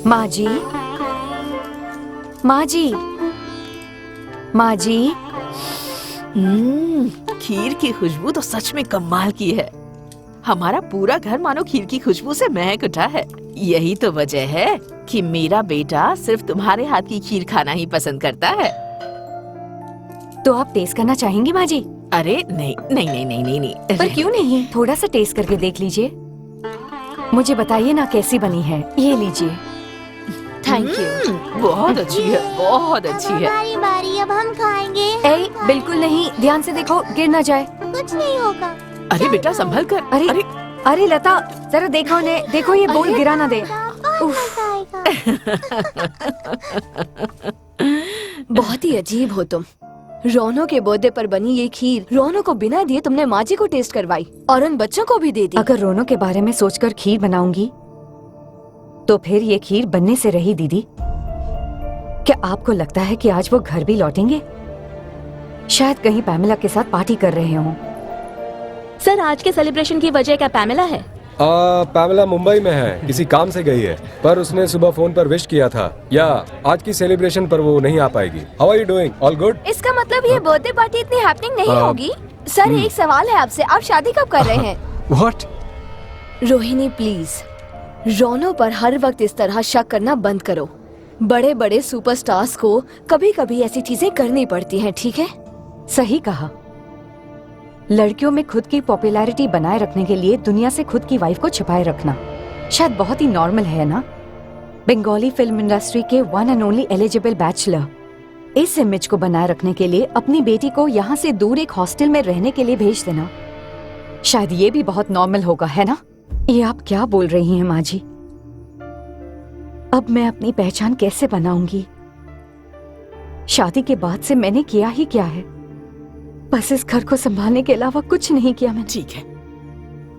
माँ जी, माँ जी, माँ जी। खीर की खुशबू तो सच में कमाल की है। हमारा पूरा घर मानो खीर की खुशबू से महक उठा है। यही तो वजह है कि मेरा बेटा सिर्फ तुम्हारे हाथ की खीर खाना ही पसंद करता है। तो आप टेस्ट करना चाहेंगी माँ जी? अरे नहीं नहीं नहीं नहीं नहीं, नहीं। पर क्यों नहीं, थोड़ा सा टेस्ट करके देख लीजिए। मुझे बताइए ना कैसी बनी है। ये लीजिए। Thank you. बहुत अच्छी है, बहुत अच्छी है। हमारी बारी, अब हम खाएंगे। ए, बिल्कुल नहीं, ध्यान से देखो गिर ना जाए। कुछ नहीं होगा। अरे बेटा संभल कर। अरे अरे लता, जरा देखो उन्हें, देखो ये बोल गिरा ना दे। मजा आएगा। बहुत ही अजीब हो तुम। रोनो के बर्थडे पर बनी ये खीर रोनो को बिना दिए तुमने माँ जी को टेस्ट करवाई और उन बच्चों को भी दे दी। अगर रोनो के बारे में सोचकर खीर बनाऊंगी तो फिर ये खीर बनने से रही। दीदी, क्या आपको लगता है कि आज वो घर भी लौटेंगे? शायद कहीं पैमेला के साथ पार्टी कर रहे हों। सर, आज के सेलिब्रेशन की वजह क्या पैमेला है? पैमेला मुंबई में है, किसी काम से गई है, पर उसने सुबह फोन पर विश किया था। या आज की सेलिब्रेशन पर वो नहीं आ पाएगी। How are you doing? All good? इसका मतलब ये बर्थडे पार्टी इतनी हैपनिंग नहीं होगी। सर, एक सवाल है आपसे, आप शादी कब कर रहे हैं? व्हाट? रोहिणी प्लीज, रोनो पर हर वक्त इस तरह शक करना बंद करो। बड़े बड़े सुपरस्टार्स को कभी कभी ऐसी चीजें करनी पड़ती हैं, ठीक है? सही कहा। लड़कियों में खुद की पॉपुलैरिटी बनाए रखने के लिए दुनिया से खुद की वाइफ को छिपाए रखना शायद बहुत ही नॉर्मल है ना। बंगाली फिल्म इंडस्ट्री के one and only eligible bachelor, इस इमेज को बनाए रखने के लिए अपनी बेटी को यहाँ से दूर एक हॉस्टल में रहने के लिए भेज देना, शायद ये भी बहुत नॉर्मल होगा, है ना? ये आप क्या बोल रही हैं माँ जी? अब मैं अपनी पहचान कैसे बनाऊंगी? शादी के बाद से मैंने किया ही क्या है? बस इस घर को संभालने के अलावा कुछ नहीं किया मैंने। ठीक है,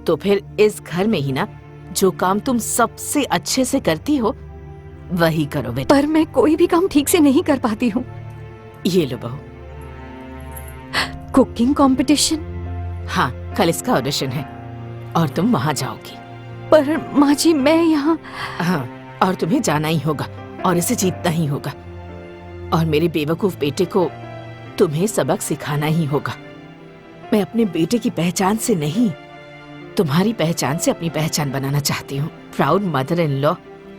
तो फिर इस घर में ही ना जो काम तुम सबसे अच्छे से करती हो वही करो बेटा। पर मैं कोई भी काम ठीक से नहीं कर पाती हूँ। ये लो बहू। Cooking competition? हाँ, कल इसका ऑडिशन है और तुम वहाँ जाओगी। पर माँ जी मैं यहाँ। हाँ, और तुम्हें जाना ही होगा और इसे जीतना ही होगा। और मेरे बेवकूफ बेटे को तुम्हें सबक सिखाना ही होगा। मैं अपने बेटे की पहचान से नहीं, तुम्हारी पहचान से अपनी पहचान बनाना चाहती हूँ। Proud mother in law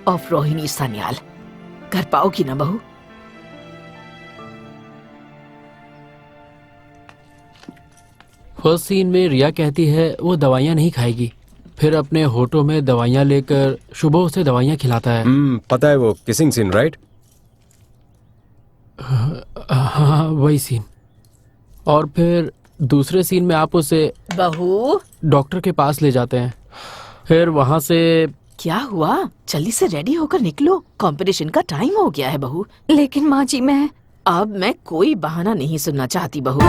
of Rohini Sanyal. कर पाओगी ना बहू? फर्स्ट सीन में रिया कहती है वो दवाइयाँ नहीं खाएगी, फिर अपने होठों में दवाइयाँ लेकर शुभ उसे दवाइयाँ खिलाता है। पता है वो किसिंग सीन, राइट? हाँ, वही सीन। और फिर दूसरे सीन में आप उसे बहू डॉक्टर के पास ले जाते हैं, फिर वहाँ से। क्या हुआ? जल्दी से रेडी होकर निकलो, कंपटीशन का टाइम हो गया है बहू। लेकिन माँ जी मैं। अब मैं कोई बहाना नहीं सुनना चाहती बहू।